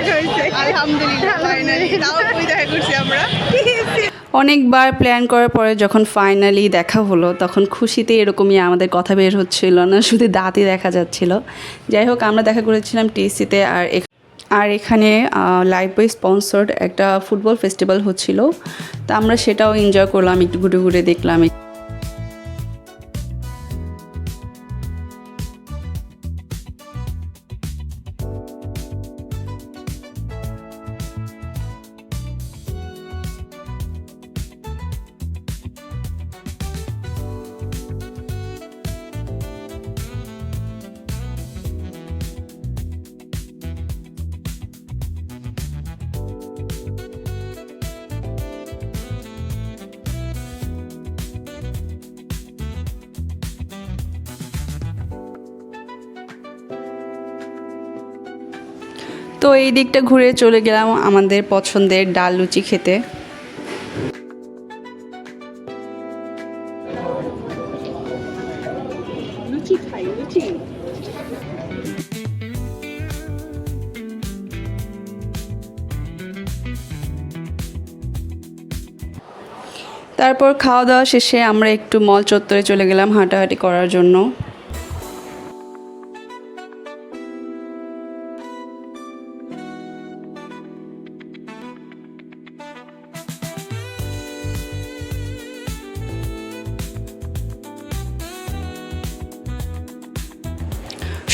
দেখা হয়েছে আলহামদুলিল্লাহ ফাইনালি তাও কই দেখা করছি আমরা। অনেকবার প্ল্যান করার পরে যখন ফাইনালি দেখা হলো তখন খুশিতে এরকমই আমাদের কথা বের হচ্ছিল না, শুধু দাঁতই দেখা যাচ্ছিল। যাই হোক, আমরা দেখা করেছিলাম টিএসসিতে। আর এখানে লাইফবয় স্পন্সর্ড একটা ফুটবল ফেস্টিভ্যাল হচ্ছিল, তো আমরা সেটাও এনজয় করলাম, একটু ঘুরে ঘুরে দেখলাম। তো এই দিকটা ঘুরে চলে গেলাম আমাদের পছন্দের ডাল লুচি খেতে। লুচি খাই লুচি। তারপর খাওয়া দাওয়া শেষে আমরা একটু মল চত্বরে চলে গেলাম হাঁটাহাঁটি করার জন্য।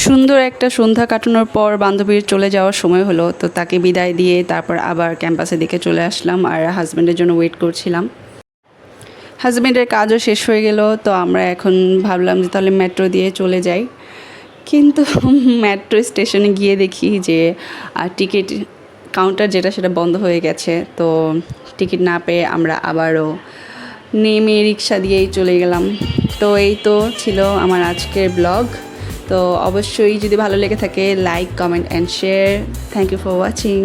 সুন্দর একটা সন্ধ্যা কাটানোর পর বান্ধবীর চলে যাওয়ার সময় হলো, তো তাকে বিদায় দিয়ে তারপর আবার ক্যাম্পাসের দিকে চলে আসলাম আর হাজব্যান্ডের জন্য ওয়েট করছিলাম। হাজব্যান্ডের কাজও শেষ হয়ে গেল, তো আমরা এখন ভাবলাম যে তাহলে মেট্রো দিয়ে চলে যাই। কিন্তু মেট্রো স্টেশনে গিয়ে দেখি যে টিকিট কাউন্টার যেটা সেটা বন্ধ হয়ে গেছে। তো টিকিট না পেয়ে আমরা আবারও নেমে রিক্সা দিয়েই চলে গেলাম। তো এই তো ছিল আমার আজকের ব্লগ। তো অবশ্যই যদি ভালো লেগে থাকে like, comment and share. Thank you for watching.